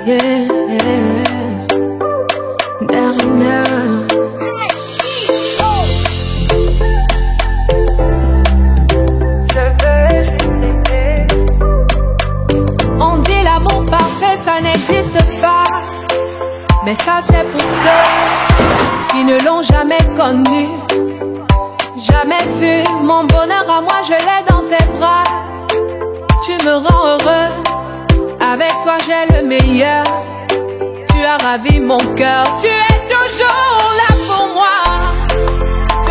yeah. Darina. On dit l'amour parfait, ça n'existe pas. Mais ça c'est pour ceux qui ne l'ont jamais connu. Jamais vu mon bonheur à moi, je l'ai dans tes bras. Tu me rends heureuse, avec toi j'ai le meilleur. Tu as ravi mon cœur, tu es toujours là pour moi.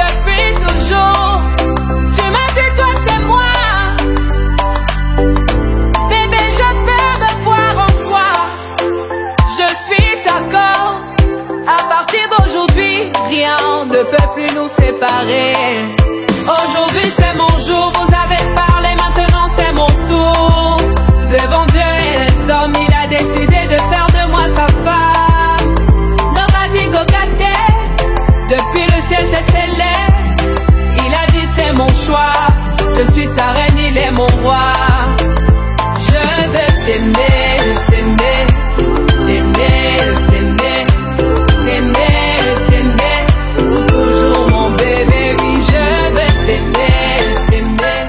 Depuis toujours, tu m'as dit toi c'est moi. Bébé je peux me voir en toi. Je suis d'accord, à partir d'aujourd'hui, rien ne peut plus nous séparer. Aujourd'hui c'est mon jour, vous avez parlé, maintenant c'est mon tour. Devant Dieu et les hommes, il a décidé de faire de moi sa femme. Nobody go gâter, depuis le ciel c'est scellé. Il a dit c'est mon choix, je suis sa reine, il est mon roi. Je veux t'aimer, t'aimer, t'aimer, t'aimer, t'aimer, t'aimer, pour toujours mon bébé, oui je veux t'aimer, t'aimer.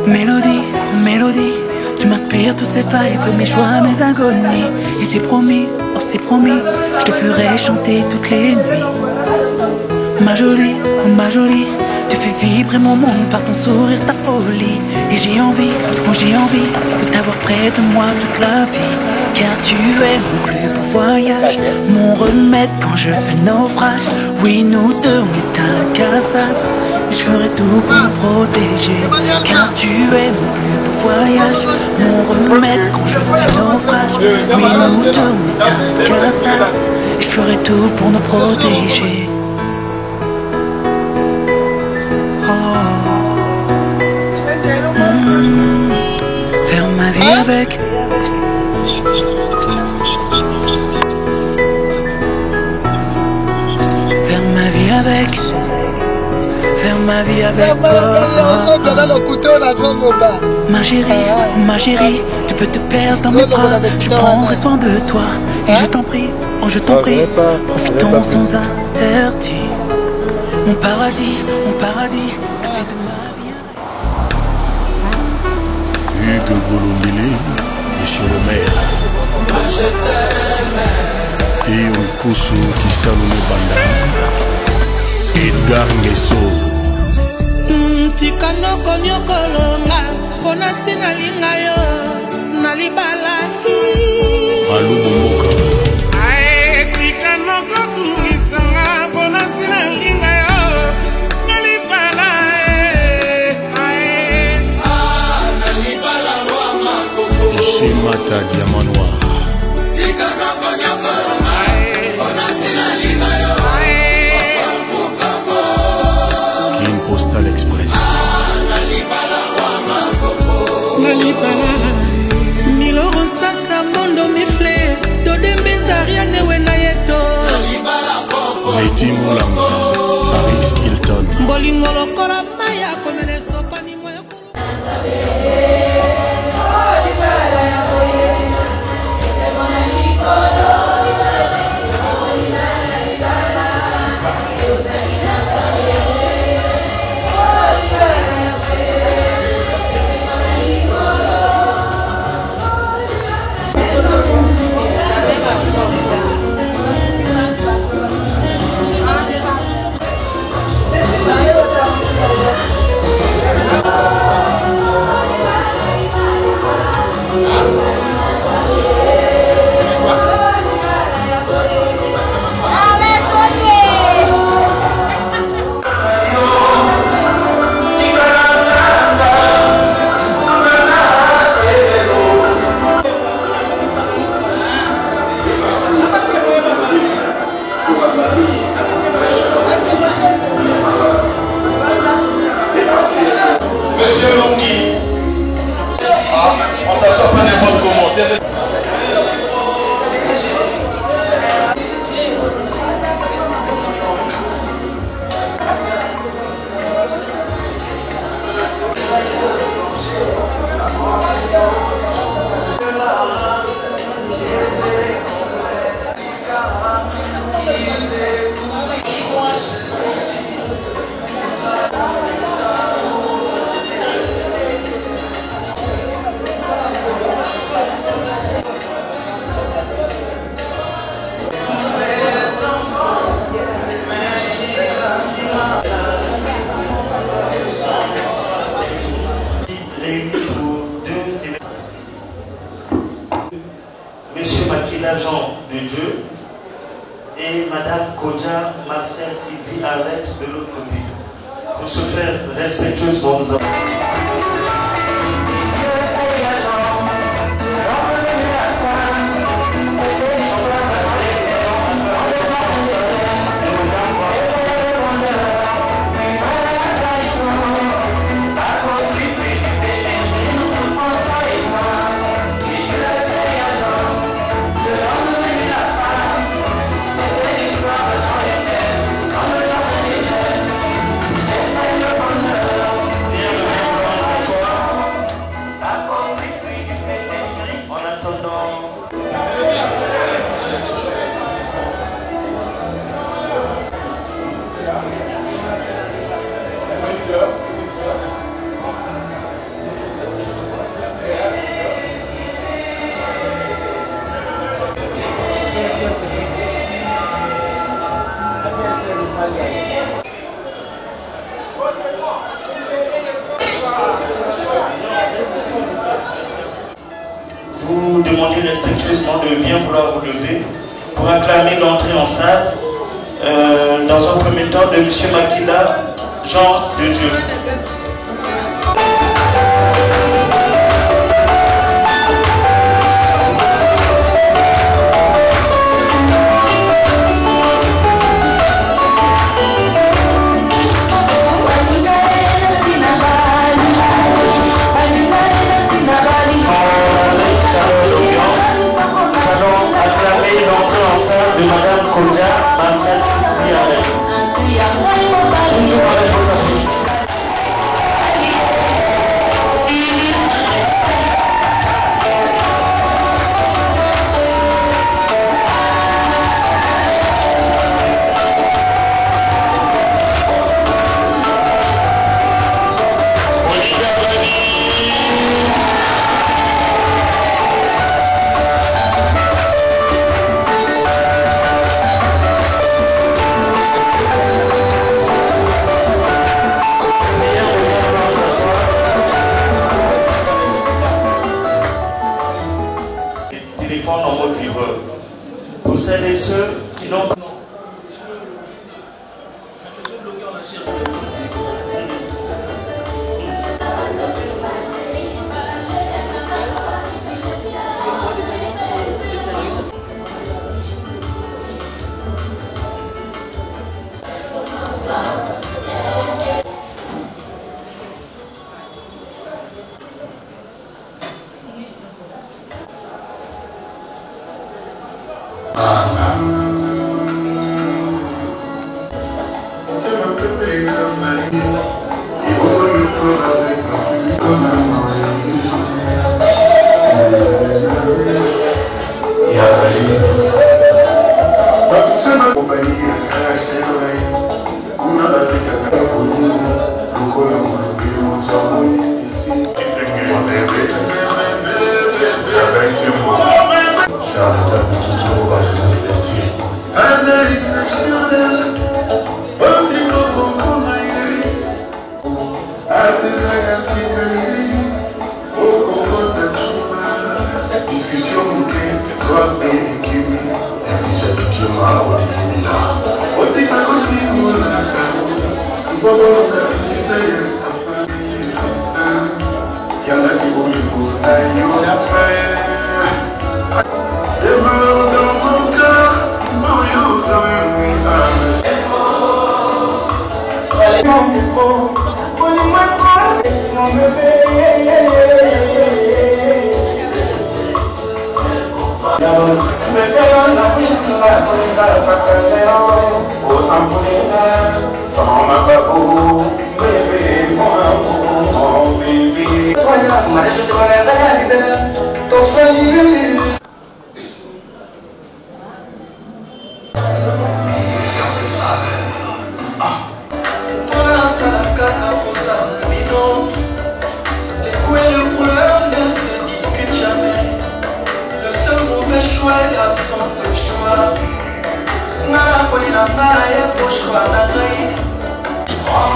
Mélodie, mélodie, tu m'inspires toutes ces vibes, mes joies, mes agonies. Et c'est promis, oh c'est promis, je te ferai chanter toutes les nuits. Ma jolie, tu fais vibrer mon monde par ton sourire, ta folie. Et j'ai envie, oh j'ai envie de t'avoir près de moi toute la vie. Car tu es mon plus beau voyage, mon remède quand je fais naufrage. Oui, nous deux on est incassables, je ferai tout pour nous protéger. Car tu es mon plus beau voyage, mon remède quand je fais naufrage. Oui, nous deux on est incassables, je ferai tout pour nous protéger. Faire ma vie avec. Faire ma vie avec. Faire ma vie avec toi. Ma chérie, tu peux te perdre dans mes bras. Je prendrai soin de toi. Et je t'en prie, oh je t'en prie, profitons sans interdit. Mon paradis, t'as fait de ma vie. Hugues Bolombili, monsieur le maire. Je t'aime. Et Nkusu Kisalone Banda. Edgar Ngeso. Tikanoko nyokolonga, ponasi na linga yo, na libala. Malou Bomoka. Ae, tikanoko kumisanga, ponasi na linga yo, na libala. Ae, na libala wama koko. Ishimata Diamant Noir. Tikanoko nyokolonga, ponasi na linga yo. Kim Postal Express. Miloro nsasa mondo mifle todembe nzariane wena yeto Leti Moulanga. Paris Hilton. bolingo lokola maya komene sopani moyo agent de Dieu, et Madame Kodja Marcel Sylvie Arlette de l'autre côté. Pour se faire respectueusement, nous avons... Vous demandez respectueusement de bien vouloir vous lever pour acclamer l'entrée en salle, dans un premier temps, de M. Makila Jean de Dieu. De Madame Kodja Marcel Sylvie Arlette. Toujours avec vos applaudissements. En mode vibreur. Pour celles et ceux qui n'ont pas...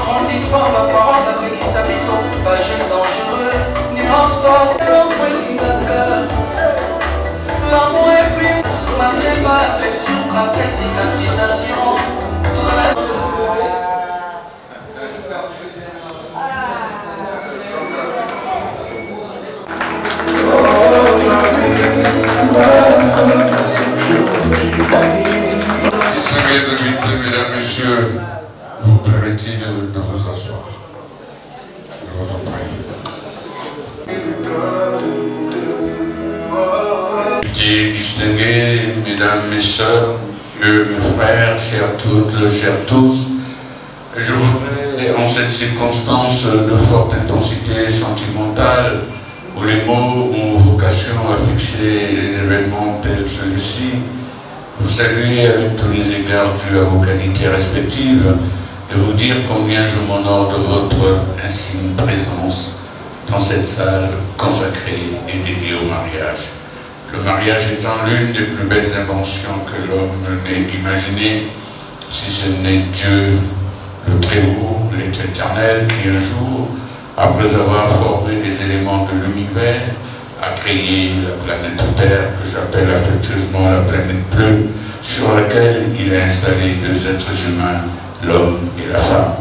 Grandissant, ma parole avec qui s'habillent, pas jeune dangereux, ni en sort, l'amour est plus n'est pas blessure après cicatrisation. Mesdames, Messieurs, vous permettez de vous asseoir. Je vous en prie. Distingués, mesdames, mes sœurs, mes frères, chers toutes, chers tous, je voudrais, en cette circonstance de forte intensité sentimentale, où les mots ont vocation à fixer les événements tels que celui-ci, vous saluer avec tous les égards dus à vos qualités respectives et vous dire combien je m'honore de votre insigne présence dans cette salle consacrée et dédiée au mariage. Le mariage étant l'une des plus belles inventions que l'homme n'ait imaginées, si ce n'est Dieu, le Très-Haut, l'Éternel, qui un jour, après avoir formé les éléments de l'univers, a créé la planète Terre, que j'appelle affectueusement la planète bleue, sur laquelle il a installé deux êtres humains, l'homme et la femme.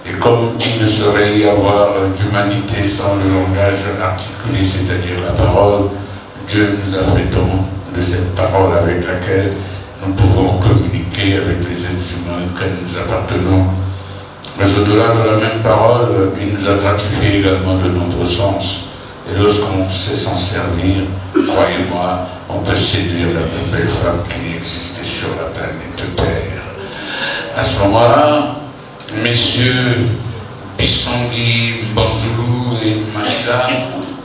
Et comme il ne saurait y avoir d'humanité sans le langage articulé, c'est-à-dire la parole, Dieu nous a fait don de cette parole avec laquelle nous pouvons communiquer avec les êtres humains auxquels nous appartenons. Mais au-delà de la même parole, il nous a gratifié également de nombreux sens. Et lorsqu'on sait s'en servir, croyez-moi, on peut séduire la plus belle femme qui existait sur la planète Terre. À ce moment-là, messieurs Bissangui, Banzoulou et Manila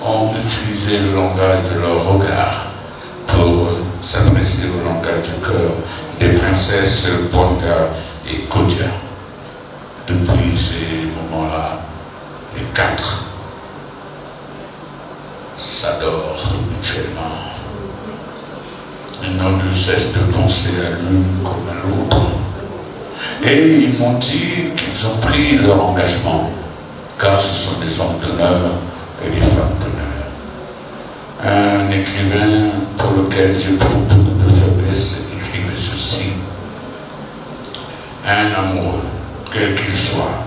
ont utilisé le langage de leur regard pour s'adresser au langage du cœur des princesses Bwanga et Kodia. Depuis ces moments-là, les quatre s'adorent mutuellement. Ils n'ont de cesse de penser à l'une comme à l'autre. Et ils m'ont dit qu'ils ont pris leur engagement, car ce sont des hommes d'honneur et des femmes d'honneur. Un écrivain pour lequel j'éprouve beaucoup de faiblesse écrivait ceci: un amoureux, quel qu'il soit,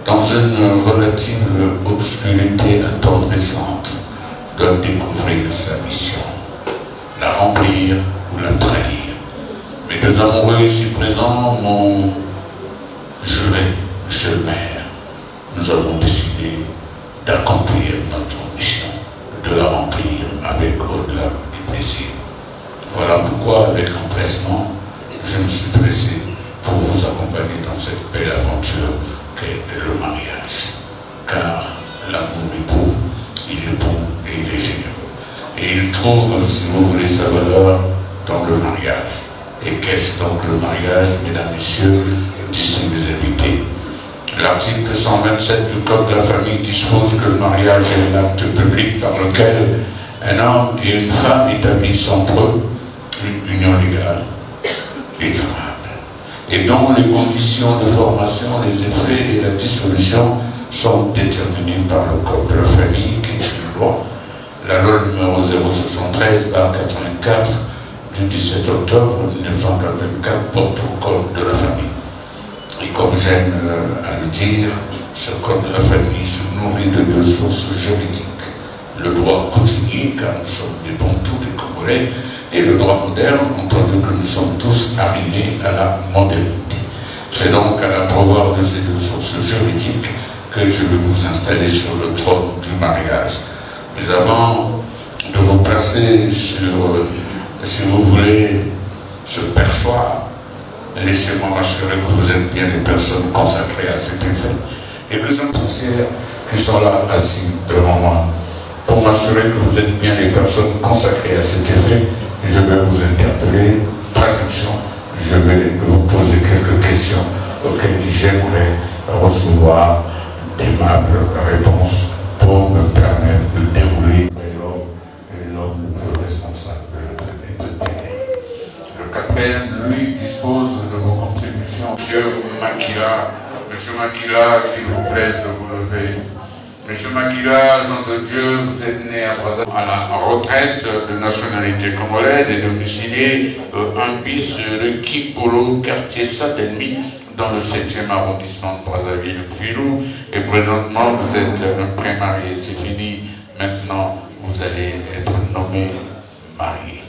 dans une relative obscurité attendrissante, doit découvrir sa mission, la remplir ou la trahir. Mes deux amoureux ici présents m'ont juré, monsieur le maire, nous avons décidé d'accomplir notre mission, de la remplir avec honneur et plaisir. Voilà pourquoi, avec empressement, je me suis dressé pour vous accompagner dans cette belle aventure qu'est le mariage. Car l'amour est beau, il est bon et il est généreux. Et il trouve, si vous voulez, sa valeur dans le mariage. Et qu'est-ce donc le mariage, mesdames, messieurs, distingués invités? L'article 127 du Code de la famille dispose que le mariage est l'acte public par lequel un homme et une femme établissent entre eux une union légale et durable, et dont les conditions de formation, les effets et la dissolution sont déterminés par le Code de la famille, qui est une loi, la loi numéro 073/84 du 17 octobre 1984 porte au Code de la famille. Et comme j'aime à le dire, ce Code de la famille se nourrit de deux sources juridiques. Le droit coutumier, car nous sommes des bantous, des Congolais, et le droit moderne, entendu que nous sommes tous arrivés à la modernité. C'est donc à l'abreuvoir de ces deux sources juridiques que je vais vous installer sur le trône du mariage. Mais avant de vous placer sur, si vous voulez, ce perchoir, laissez-moi m'assurer que vous êtes bien des personnes consacrées à cet effet. Et que les conseillers qui sont là assis devant moi, pour m'assurer que vous êtes bien les personnes consacrées à cet effet, je vais vous interpeller, traduction, je vais vous poser quelques questions auxquelles j'aimerais recevoir d'aimables réponses pour me permettre de dérouler l'homme le plus responsable de la planète Terre. Le quatrième, lui, dispose de vos contributions. Monsieur Makila, s'il vous plaît de vous lever. Monsieur Makila, Jean de Dieu, vous êtes né à Brazzaville à la retraite de nationalité congolaise et domicilié un bis de Kipolo, quartier Saint-Denis, dans le 7e arrondissement de Brazzaville-Filou. Et présentement, vous êtes un pré-marié. C'est fini. Maintenant, vous allez être nommé marié.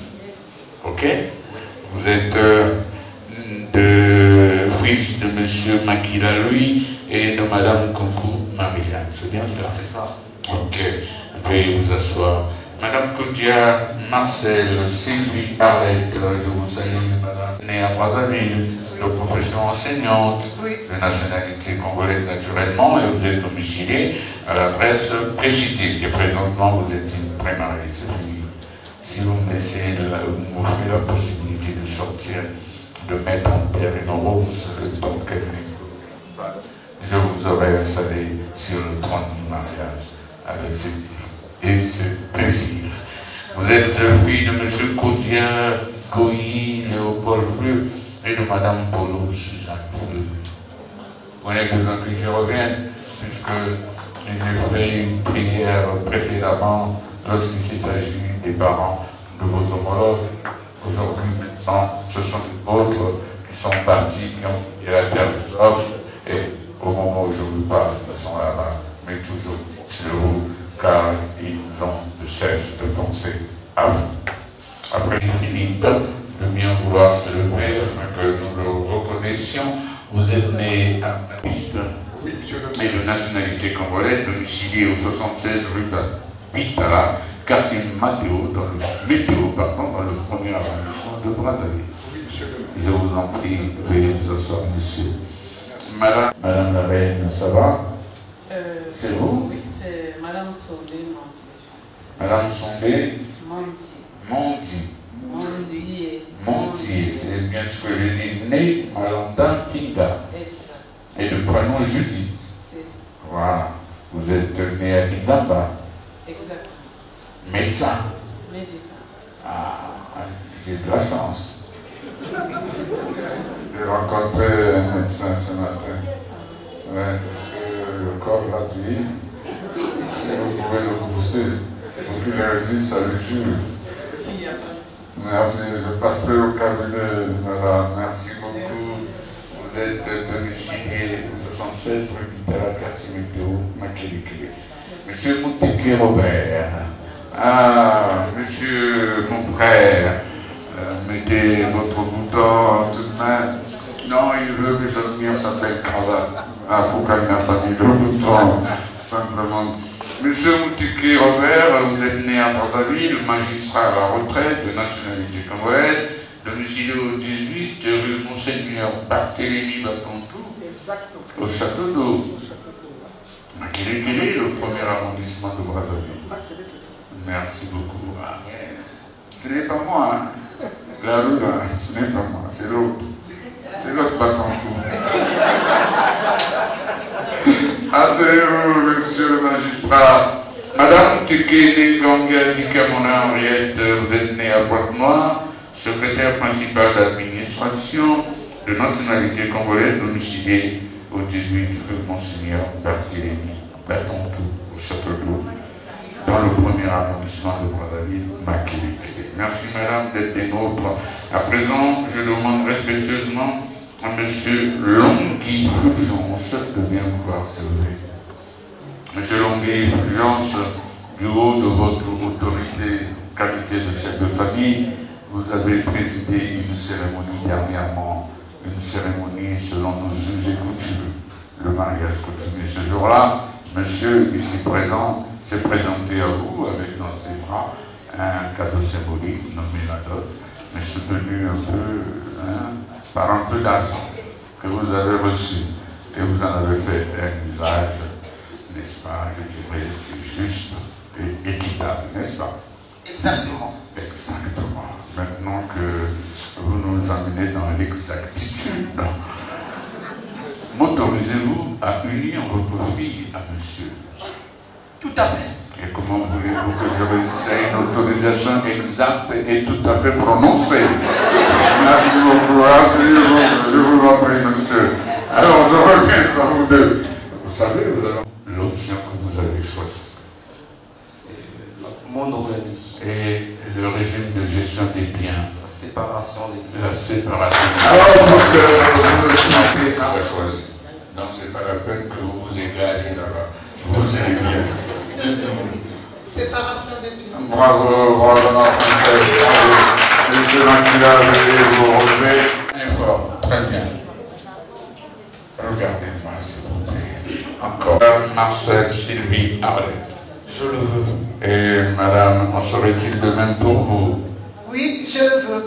Ok? Vous êtes de fils de monsieur Makila, lui, et de madame Coucou Marie-Jeanne. C'est bien ça? C'est ça. Ok. Veuillez vous asseoir. Madame Koudia, Marcel, Sylvie, Arlette, je vous salue, madame. Née à Brazzaville, de profession enseignante, de nationalité congolaise naturellement, et vous êtes domicilié à l'adresse précitée. Et présentement, vous êtes une pré-mariée. Si vous me laissez, vous m'offrez la possibilité de sortir, de mettre en terre une rose, le temps qu'elle je vous aurais installé sur le trône du mariage avec ce plaisir. Vous êtes fille de M. Koudia, Goyi, Léopold Fleu et de Mme Polo, Suzanne Fleu. Vous voyez besoin que je revienne, puisque j'ai fait une prière précédemment lorsqu'il s'est agi des parents de vos homologues. Aujourd'hui, maintenant, ce sont d'autres qui sont partis, qui ont quitté la terre des hommes, et au moment où je vous parle, ils sont là-bas, mais toujours chez vous, car ils ont de cesse de penser à vous. Après Philippe, de bien vouloir se lever, afin que nous le reconnaissions, vous êtes né à Maniste, et de nationalité congolaise, domicilié au 76 rue Bitala, quartier Matteo, dans le premier arrondissement de Brazzaville. Je vous en prie, veuillez vous asseoir, monsieur. Madame la reine, ça va? C'est vous? Oui, c'est Madame Sondé Monti. Madame Sondé Monti. Monti, c'est bien ce que j'ai dit. Né Malanda Kinga. Exact. Et le prénom Judith. C'est ça. Voilà. Vous êtes né à Kindamba. Exact. Médecin. Médecin. Ah, j'ai de la chance. J'ai rencontré un médecin ce matin. Ouais, parce que le corps gratuit, si vous pouvez le pousser, pour qu'il résiste à l'usure. Merci, je passerai au cabinet, madame. Merci beaucoup. Vous êtes domicilié au 76 rue Bitala, quartier Météo, Makélikélé. Monsieur Mouteke Robert. Ah, monsieur mon frère, mettez votre bouton tout de même. Non, il veut que je mette sa belle cravate. Ah, pourquoi il n'a pas mis le bouton? Simplement. Monsieur Mouteke Robert, vous êtes né à Brazzaville, magistrat à la retraite de nationalité congolaise, domicilié au 18 rue Monseigneur Barthélémy Bakantou, au Château d'Eau. Quel est le premier arrondissement de Brazzaville? Merci beaucoup. Ah, ce n'est pas moi, hein. La rue là, ce n'est pas moi, c'est l'autre. C'est l'autre Bakantou. Asseyez-vous, monsieur le magistrat. Madame Tukene Gangue Dikamona Henriette, vous êtes née à Pointe-Noire, secrétaire principale d'administration de nationalité congolaise, domiciliée au 18 rue Monseigneur Barthélémy Bakantou, au Château d'Eau, dans le premier arrondissement de Brazzaville, Makélikélé. Merci madame d'être des nôtres. À présent, je demande respectueusement à M. Longui Fulgence de bien vouloir se lever. M. Longui Fulgence, du haut de votre autorité, qualité de chef de famille, vous avez présidé une cérémonie dernièrement, une cérémonie selon nos us et coutumes, le mariage coutumier. Ce jour-là, monsieur ici présent s'est présenté à vous avec dans ses bras un cadeau symbolique nommé la dot, mais soutenu un peu par un peu d'argent que vous avez reçu et vous en avez fait un usage, n'est-ce pas, je dirais, juste et équitable, n'est-ce pas? Exactement. Exactement. Maintenant que vous nous amenez dans l'exactitude, m'autorisez-vous à unir votre fille à monsieur? Tout à fait. Et comment voulez-vous que je résiste à une autorisation exacte et tout à fait prononcée? Merci beaucoup. Asseyez-vous, je vous en prie, monsieur. Alors, je reviens à vous deux. Vous savez, l'option que vous avez choisie. mon organisme. Et le régime de gestion des biens. La séparation des biens. La séparation des biens. Alors, donc, vous le sentez à choisi. Donc, c'est pas la peine que vous vous égarez là-bas. Vous allez bien. Séparation des biens. Bravo, bravo, Monsieur Makila, veuillez vous relever. Fort, très bien. Regardez-moi, s'il vous plaît. Encore. Marcel Sylvie Arlette. Je le veux. Et madame, en serait-il de même pour vous? Oui, je le veux.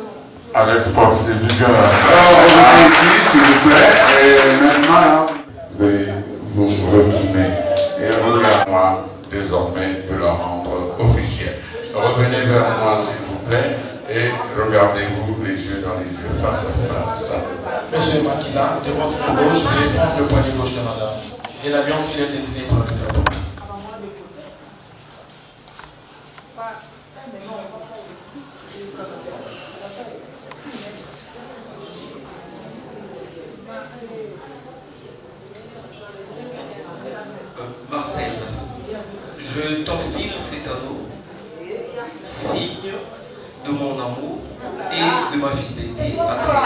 Avec force et vigueur. Alors, revenez ici, s'il vous plaît. Et maintenant, veuillez vous retourner. Et regardez-moi, désormais, de la rendre officielle. Revenez vers moi, s'il vous plaît. Et regardez-vous les yeux dans les yeux, face à face. Monsieur Makila, de votre gauche, veuillez prendre le poignet gauche de madame. Et l'alliance qu'il est décidé pour le faire porter. Marcel, je t'enfile cet anneau, signe de mon amour et de ma fidélité à toi.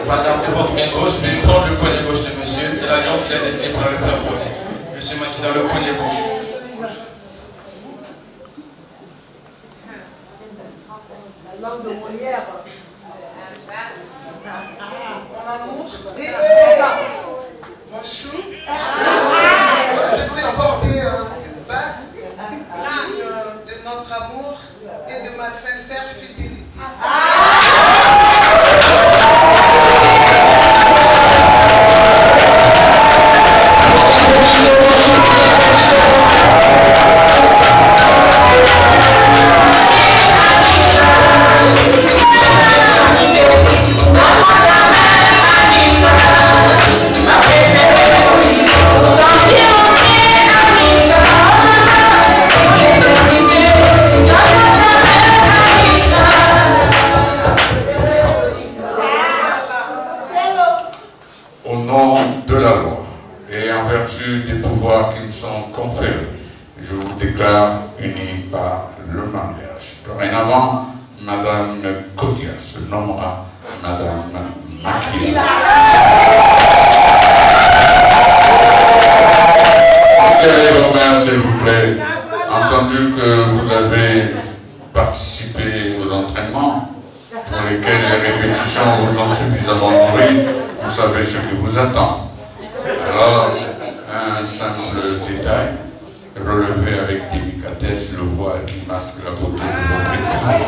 Madame, de votre main gauche, veuillez prendre le poignet gauche de monsieur et l'alliance qu'il a décidé pour le faire porter. Monsieur Makila, le poignet gauche. La langue de Molière. Mon amour. Mon chou. Je fais porter cette bague, signe de notre amour et de ma sincère fidélité. Au nom de la loi et en vertu des pouvoirs qui nous sont conférés, je vous déclare unis par le mariage. Dorénavant, Madame Kodia se nommera Madame Makila. Serrez vos mains, s'il vous plaît. Entendu que vous avez participé aux entraînements pour lesquels les répétitions vous ont suffisamment nourri, vous savez ce qui vous attend. Alors, un simple détail, relevez avec délicatesse le voile qui masque la beauté de votre épouse.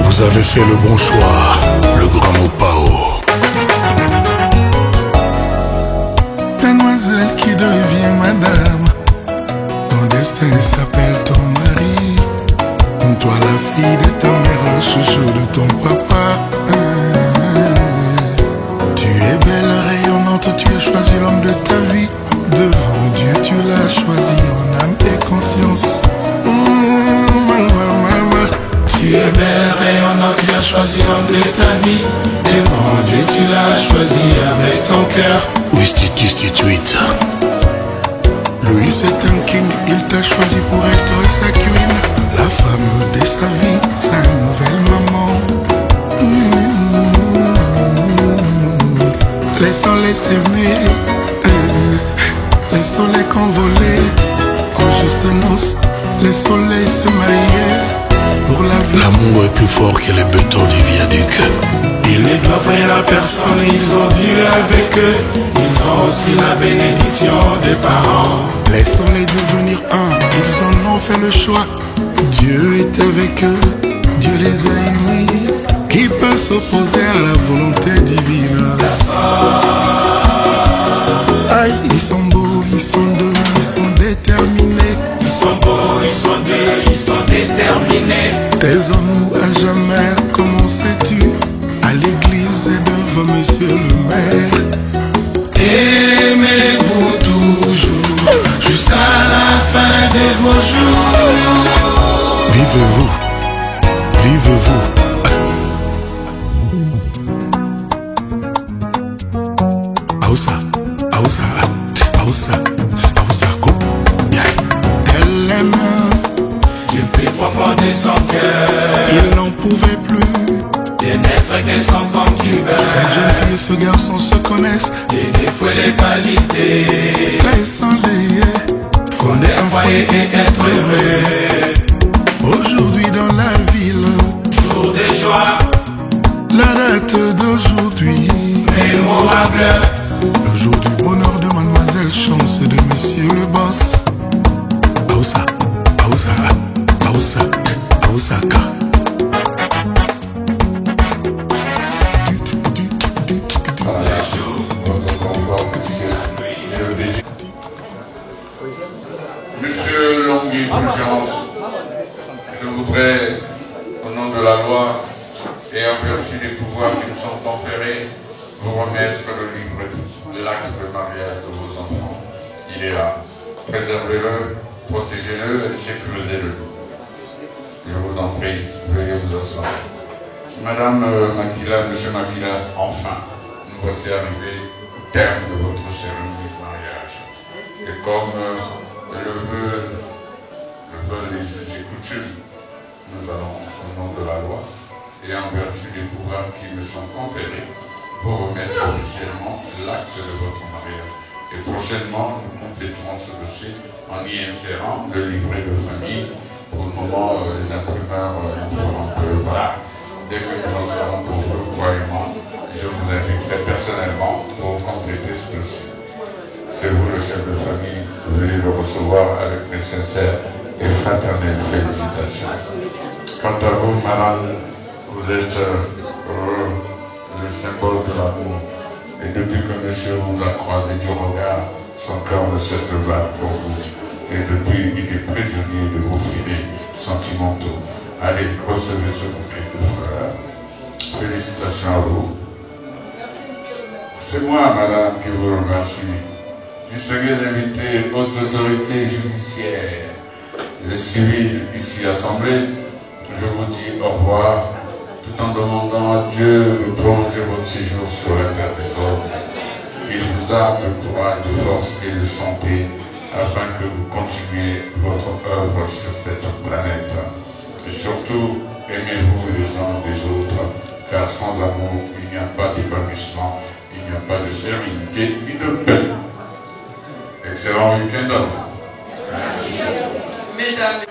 Vous avez fait le bon choix, le grand Mopao. Mademoiselle qui devient madame, ton destin s'appelle ton mari. Toi la fille de ta mère, le chouchou de ton papa. Tu es belle, rayonnante, tu as choisi l'homme de ta vie. Devant Dieu tu l'as choisi en âme et conscience. Tu es belle, rayonnante, tu as choisi l'homme de ta vie. Devant Dieu tu l'as choisi avec ton cœur. Wistitustituite. Louis c'est un king, il t'a choisi pour être sa queen. La femme de sa vie, sa nouvelle maman. Laissons-les s'aimer, laissons-les convoler. En juste noces, laissons-les se marier. Pour la vie, l'amour est plus fort que les bétons du viaduc. Ils ne doivent rien à personne, ils ont Dieu avec eux. Ils ont aussi la bénédiction des parents. Laissons-les devenir un, ils en ont fait le choix. Dieu est avec eux, Dieu les a unis. Qui peut s'opposer à la volonté divine? Aïe, ils sont beaux, ils sont doux, ils sont déterminés. Ils sont beaux, ils sont doux, ils sont déterminés. Taisons-nous à jamais, comment sais-tu? À l'église et devant monsieur le maire. Aimez-vous toujours, jusqu'à la fin de vos jours. Vivez-vous, vivez-vous. Aoussa, Aoussa, Aoussa, Aoussa, go. Elle aime du plus profond de son cœur. Il n'en pouvait plus de n'être que son concubin. Cette jeune fille et ce garçon se connaissent. Et défouer les qualités. Laissons-les fonder un foyer et être heureux. Aujourd'hui dans la ville, jour de joie. La date d'aujourd'hui, mémorable. Le jour du bonheur de mademoiselle Chance et de monsieur le boss. Aoussa, Aoussa, Aoussa, Aoussaka. Monsieur Longhi Fulgence, je voudrais, au nom de la loi et en vertu des pouvoirs qui nous sont conférés, vous remettre le livre de l'acte de mariage de vos enfants. Il est là. Préservez-le, protégez-le et sécurisez-le. Je vous en prie, veuillez vous asseoir. Madame Makila, Monsieur Makila, enfin, nous voici arrivés au terme de votre cérémonie de mariage. Et comme le veulent les juges et coutumes, nous allons, au nom de la loi et en vertu des pouvoirs qui me sont conférés, pour remettre officiellement l'acte de votre mariage. Et prochainement, nous compléterons ce dossier en y insérant le livret de famille. Pour le moment, les imprimeurs nous feront un peu. Voilà. Dès que nous en serons pour vous, croyez-moi, je vous inviterai personnellement pour compléter ce dossier. C'est vous le chef de famille, veuillez le recevoir avec mes sincères et fraternelles félicitations. Quant à vous, madame, vous êtes le symbole de l'amour. Et depuis que monsieur vous a croisé du regard, son cœur ne cesse de battre pour vous. Et depuis, il est prisonnier de vos filets sentimentaux. Allez, recevez ce bouquet de fleurs. Félicitations à vous. C'est moi, madame, qui vous remercie. Distingués invités, hautes autorités judiciaires et civiles ici assemblés, je vous dis au revoir, tout en demandant à Dieu de prolonger votre séjour sur la terre des hommes. Il vous arme de courage, de force et de santé, afin que vous continuiez votre œuvre sur cette planète. Et surtout, aimez-vous les uns des autres, car sans amour, il n'y a pas d'épanouissement, il n'y a pas de sérénité ni de paix. Excellent week-end. Merci. Mesdames.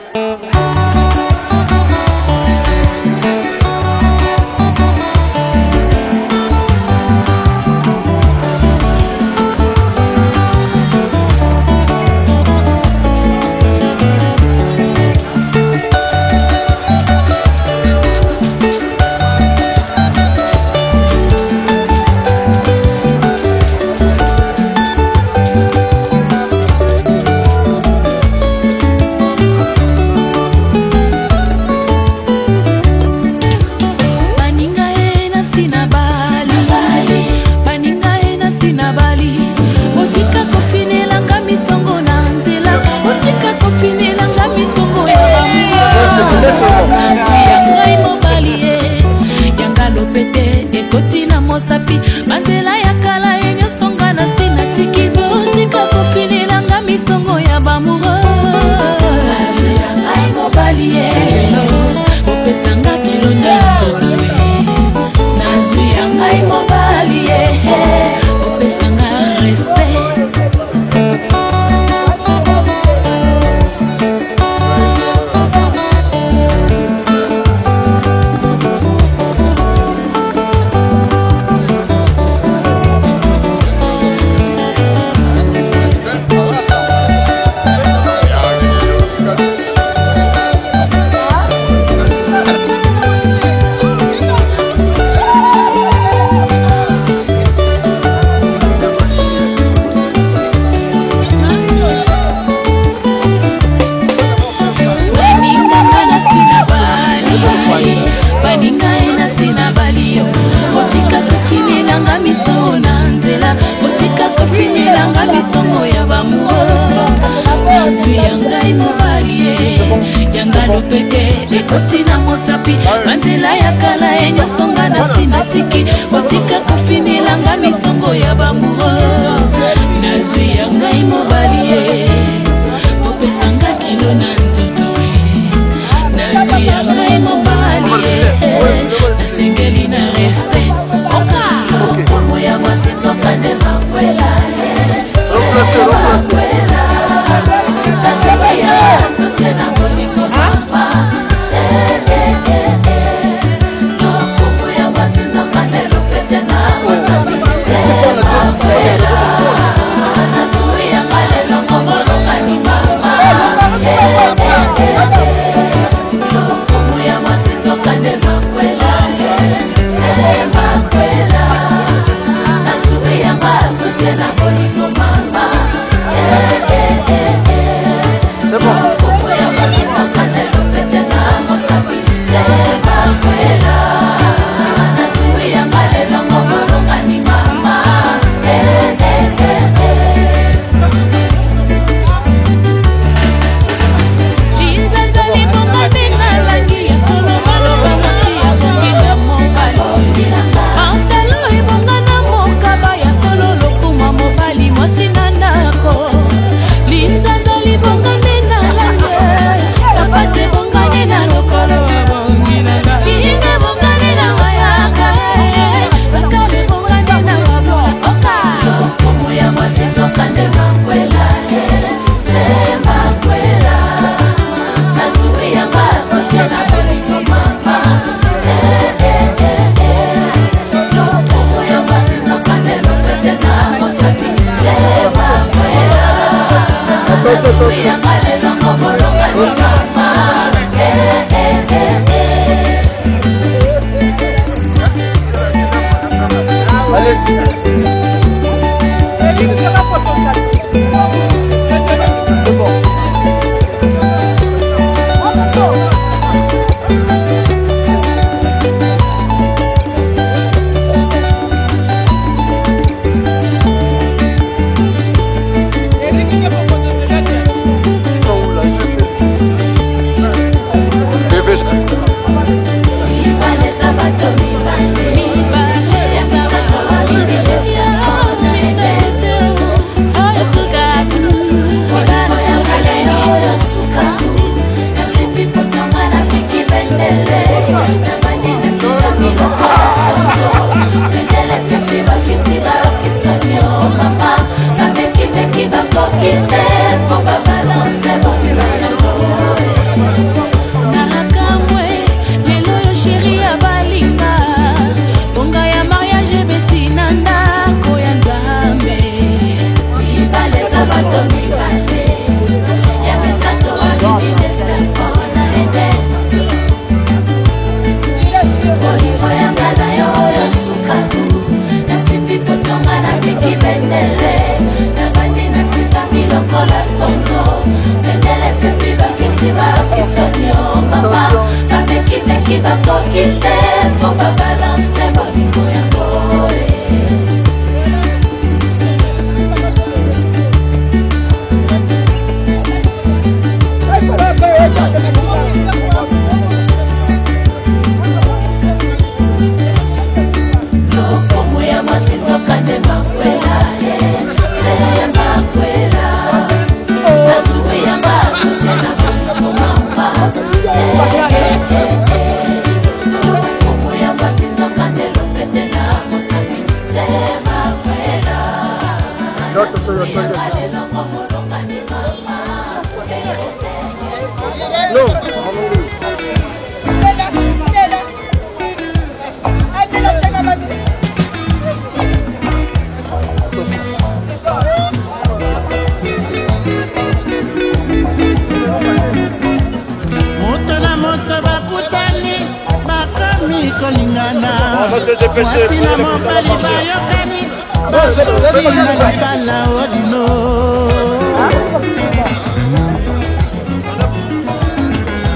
lopete ekoti na mosapi banzela ya kala enyosonga na sina tiki botika kofinilanga mifongo ya bamoureux nazwi ya ngai mobali ye popesanga kilo na nzoto nazwi ya ngai mobali ye nasengeli na respect okombo ya mwasi tokande makwela makwela nazwi ya asose na bolingo mama okombo ya mwasi tokande lopete na mosabi makwela nazwi ya malelongo molokani mama okombo ya mwasi tokande makwela makwela nazwi ya asose na bolingo mama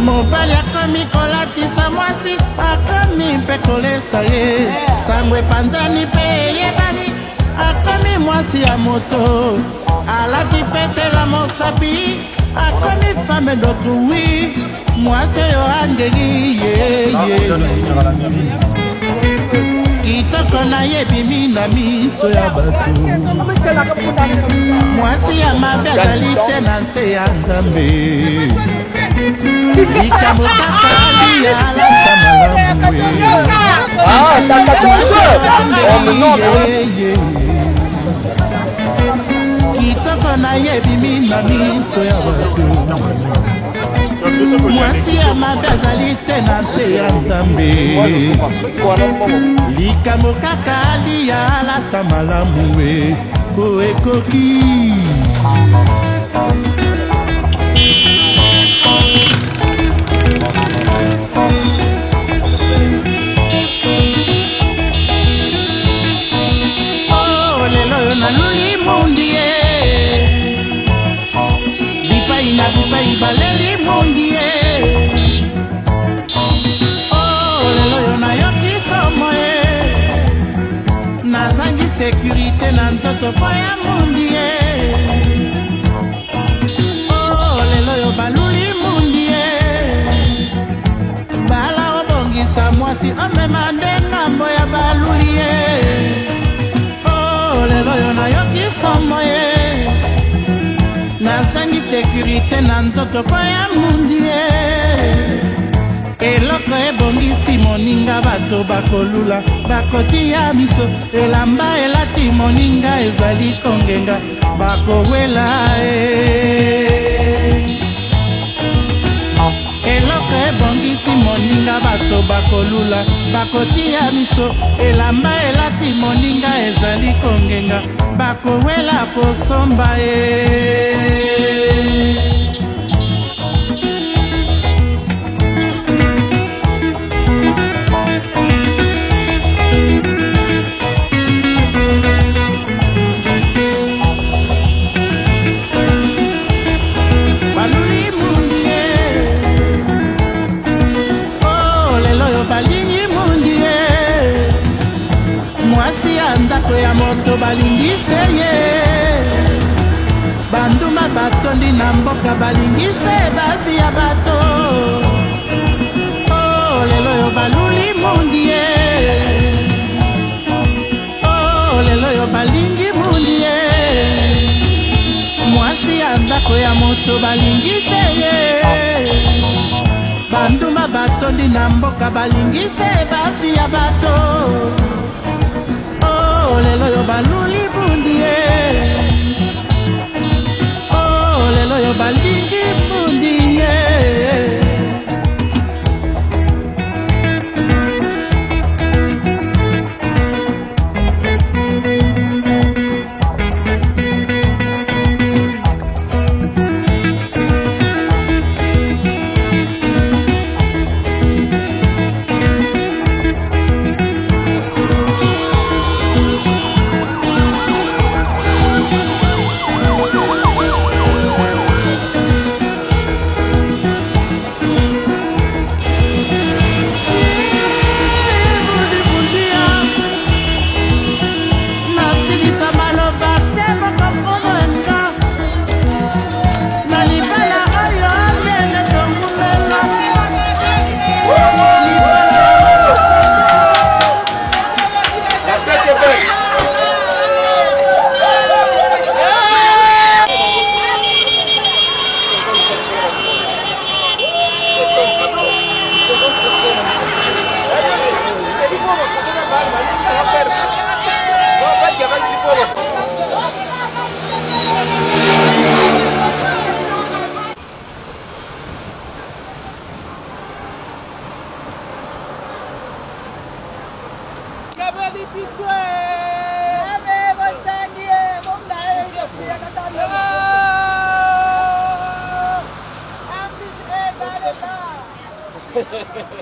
mobali akomi kolatisa mwasi akomi mpe kolesa ye sangwe panzani mpe eyebani akomi mwasi ya moto alaki pete la mosapi akomi femme d'autre, oui. Moi c'est Angeli, kitoko na yebi na miso ya bato. Mwasi ya mabe azali te na nse ya Nzambe. Likambo kaka aliyalata malamu. Ah, ça 14 heures. Oh, mais non, kitoko na yebi na miso ya bato. Mwasi ya mabe azali te na nse ya Nzambe. Likambo kaka aliyalata malamu o ekoki. Oh lelo yo naluli mundi bipai na bipai baleri mundi oh lelo yo nayoki somo nazangi sécurité na ntoto po ya mundi oh lelo yo baluli mundi bala obongisa mwasi omema nde ngambo ya baluli oh lelo yo nayoki somo nazangi sécurité na ntoto po ya mundi eloko ebongisi moninga bato bakolula bakotia miso elamba elati moninga ezali kongenga bakowela eloko ebongisi moninga bato bakolula bakotia miso elamba elati moninga ezali kongenga bakowela kosomba ndako ya moto balingise ye banduma batondi na mboka balingise basi ya bato oh lelo yo baluli mundi ye oh lelo yo balingi mundi ye mwasi ya ndako ya moto balingise ye banduma batondi na mboka balingise basi ya bato oh lelo yo baluli bundi oh lelo yo balingi bundi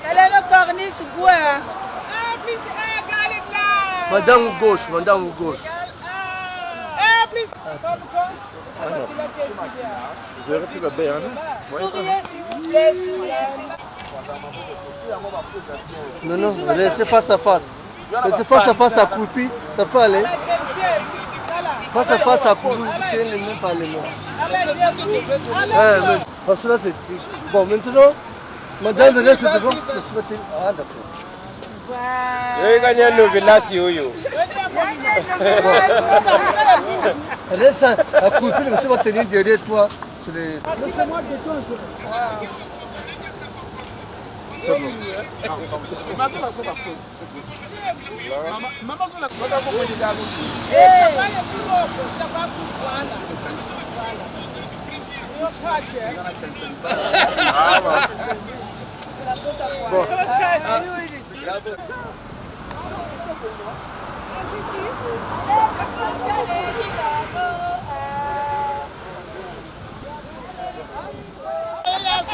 Elle est le corniche bois. Madame gauche, madame gauche. Souriez s'il vous plaît, souriez. Non, non, laissez face à face. Laissez face à face à Koupi, ça peut aller. Face à face à pour vous écouter les mêmes par les mêmes. Parce que là c'est... Bon maintenant, madame venait se devant, ah d'accord. Oui, gagné le village yo. Reste à couper, le monsieur va tenir derrière toi. Sur les... Laissez-moi de toi.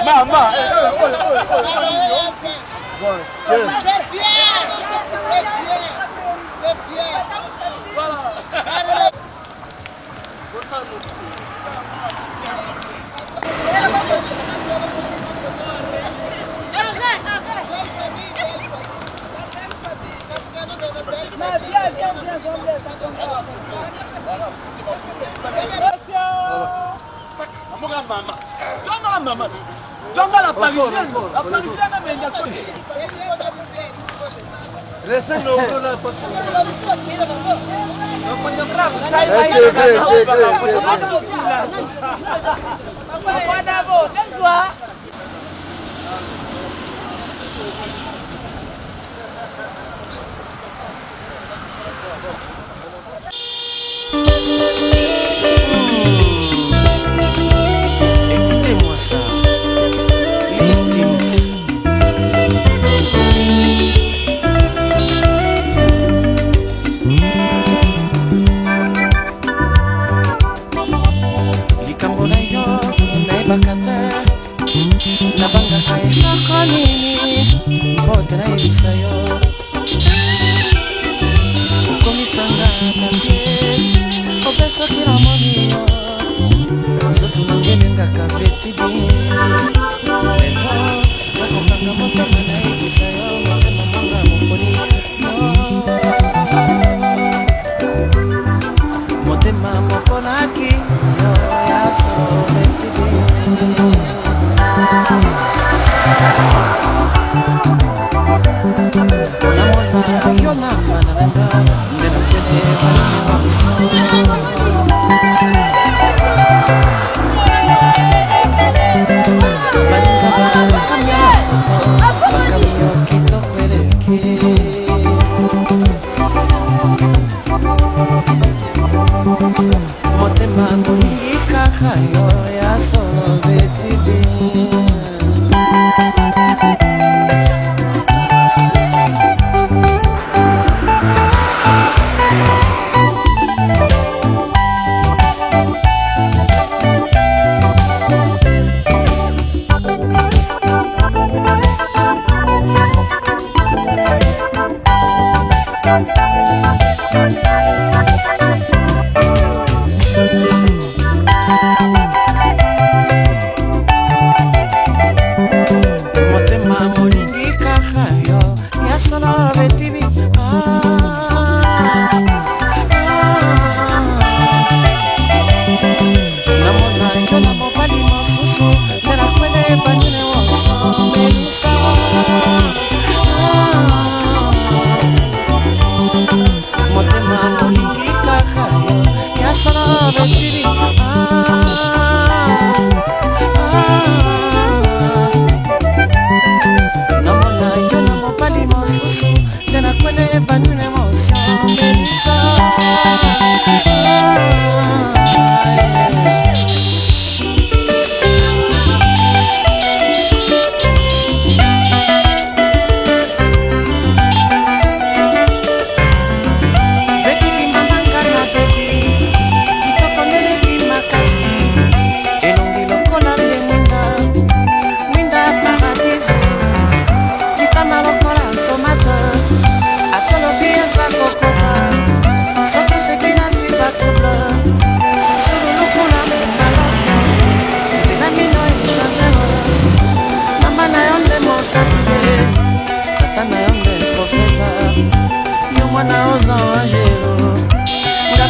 Maman, c'est bien, c'est bien. Voilà. La parisienne, mais il y a quoi? Laissez-le là. Écoutez-moi ça. Nabanga eloko nini mbote nayebisa yo okomisanga papie opesoki na moni yo nzoto nangenengaka betibi lelo nakokanga motema nayebisa yo motema manga mokoli motema mokonaki yo yaso betibi motema molingi kaka yo ya solo betibi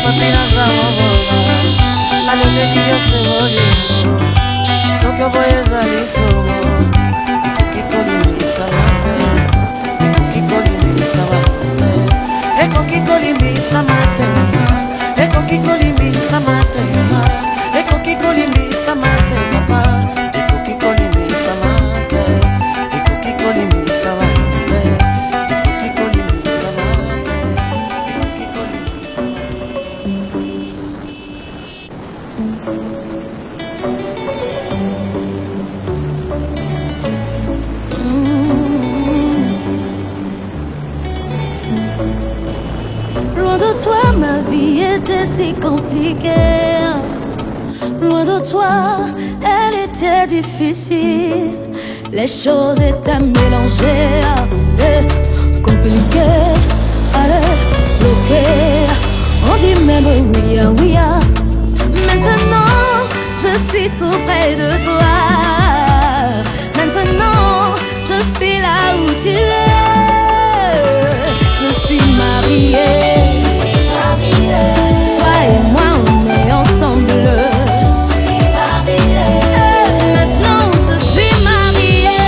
patina zamoboba aleleli yose molimo soki oboyeza lisomo ekoki kolimbisa mate ekoki kolimbisa mate ekoki kolimbisa mate ekoki kolimbisa mate ekoki kolimbisa mate papa ekoki kolimbisa mate ekoki kolimbisa mate ekoki kolimbisa mate ekoki kolimbisa Loin de toi, ma vie était si compliquée. Loin de toi, elle était difficile. Les choses étaient mélangées, compliquées, allez, bloquées. On dit même oui, oui. Maintenant, je suis tout près de toi. Maintenant, je suis là où tu es. Je suis mariée. Toi et moi, on est ensemble. Je suis mariée. Maintenant, je suis mariée.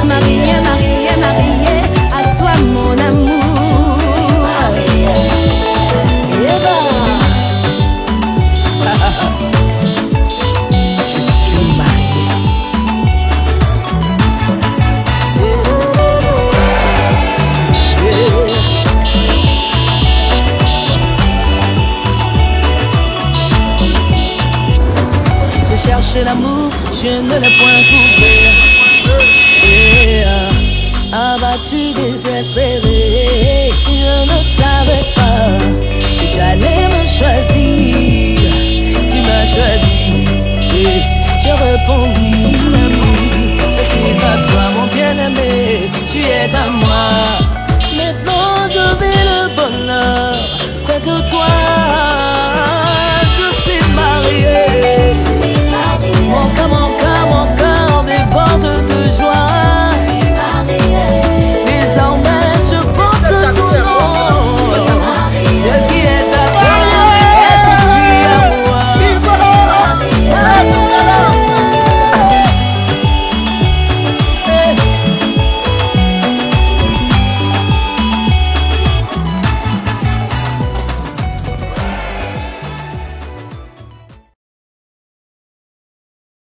Mariée, mariée, mariée. À toi, mon amour. Je suis mariée. Je suis mariée. J'ai cherché l'amour, je ne l'ai